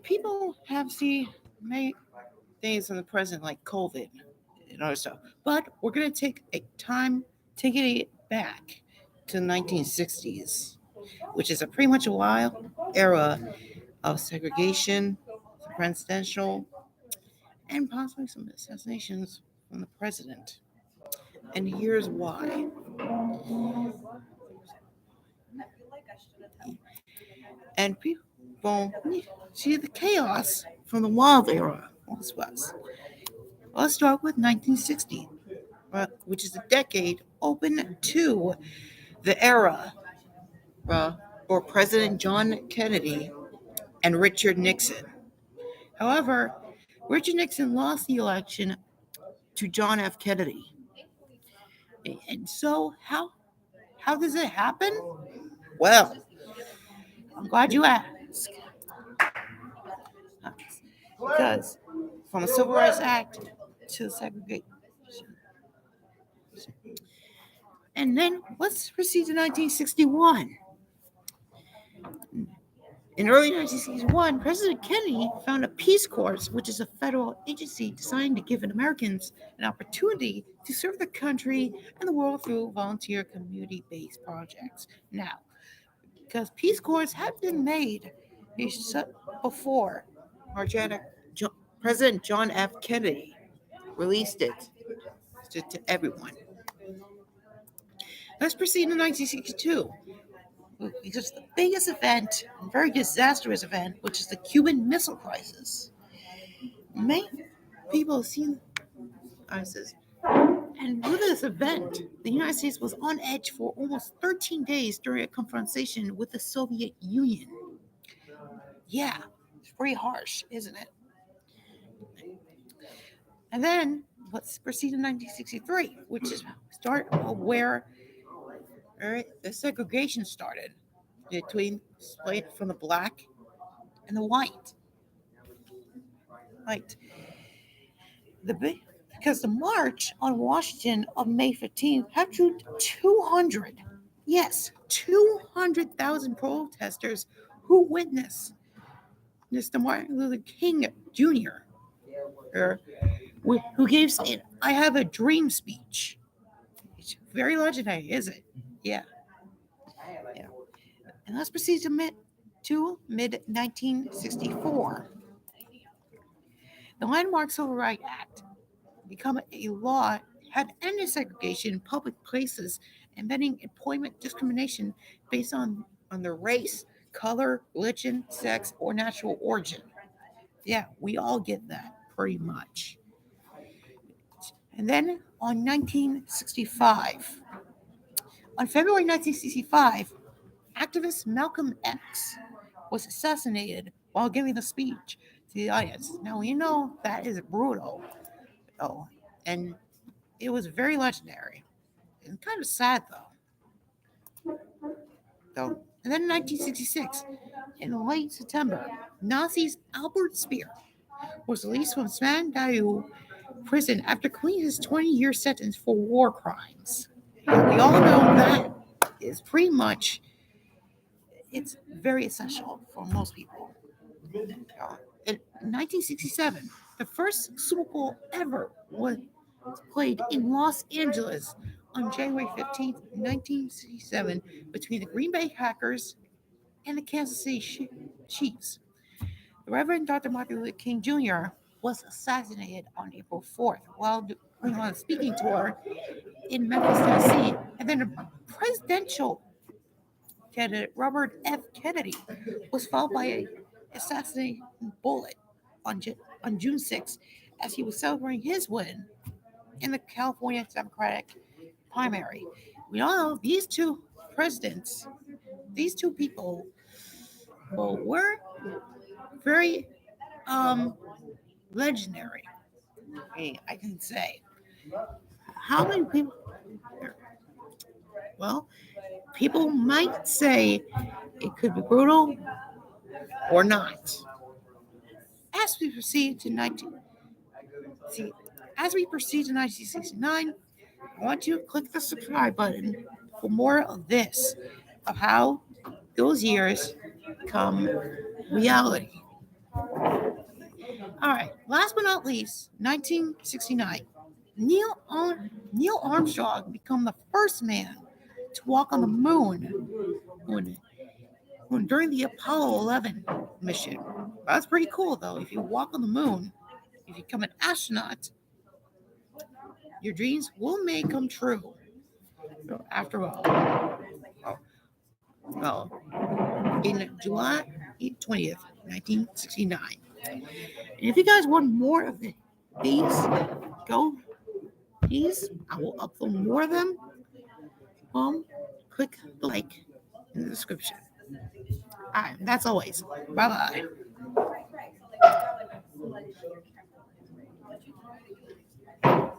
People have seen many things in the present like COVID and other stuff, but we're gonna take it back to the 1960s, which is a pretty much a wild era of segregation, presidential, and possibly some assassinations from the president. And here's why. And people see the chaos from the wild era was. Let's start with 1960, which is a decade open to the era for President John Kennedy and Richard Nixon. However, Richard Nixon lost the election to John F. Kennedy. And so, how does it happen? Well, I'm glad you asked. Because from the Civil Rights Act to segregation. And then let's proceed to 1961. In early 1961, President Kennedy founded a Peace Corps, which is a federal agency designed to give Americans an opportunity to serve the country and the world through volunteer community-based projects. Now, because Peace Corps had been made before President John F. Kennedy released it to everyone. Let's proceed to 1962. Because the biggest event, a very disastrous event, which is the Cuban Missile Crisis. Many people have seen crisis. And with this event, the United States was on edge for almost 13 days during a confrontation with the Soviet Union. Yeah, it's pretty harsh, isn't it? And then let's proceed to 1963, which is start of where the segregation started between split from the black and the white. Right. Because the march on Washington of May 15th had drew 200,000 protesters who witnessed Mr. Martin Luther King Jr., who gave an "I Have a Dream" speech. It's very legendary, is it? Yeah. And let's proceed to mid 1964. The landmark Civil Rights Act become a law had ended segregation in public places and banning employment discrimination based on their race, color, religion, sex, or natural origin. Yeah, we all get that pretty much. And then on February 1965, activist Malcolm X was assassinated while giving a speech to the audience. Now, you know that is brutal. Oh, and it was very legendary and kind of sad though. And then in 1966, in late September, Nazis Albert Speer was released from Spandau prison after completing his 20-year sentence for war crimes. And we all know that is pretty much, it's very essential for most people. In 1967, the first Super Bowl ever was played in Los Angeles on January 15th, 1967, between the Green Bay Packers and the Kansas City Chiefs. The Reverend Dr. Martin Luther King Jr. was assassinated on April 4th while going on a speaking tour in Memphis, Tennessee, and then a presidential candidate, Robert F. Kennedy, was followed by an assassinating bullet on June 6th as he was celebrating his win in the California Democratic primary. We all know these two presidents, these two people, were very legendary. I can say. How many people? Well, people might say it could be brutal or not. As we proceed to 1969, I want you to click the subscribe button for more of this of how those years become reality. All right, last but not least, 1969. Neil Armstrong became the first man to walk on the moon when, during the Apollo 11 mission. That's pretty cool, though. If you walk on the moon, if you become an astronaut, your dreams will may come true. After in July 20th, 1969. And if you guys want more of these, go, please. I will upload more of them. Click the link in the description. All right, that's always. Bye bye.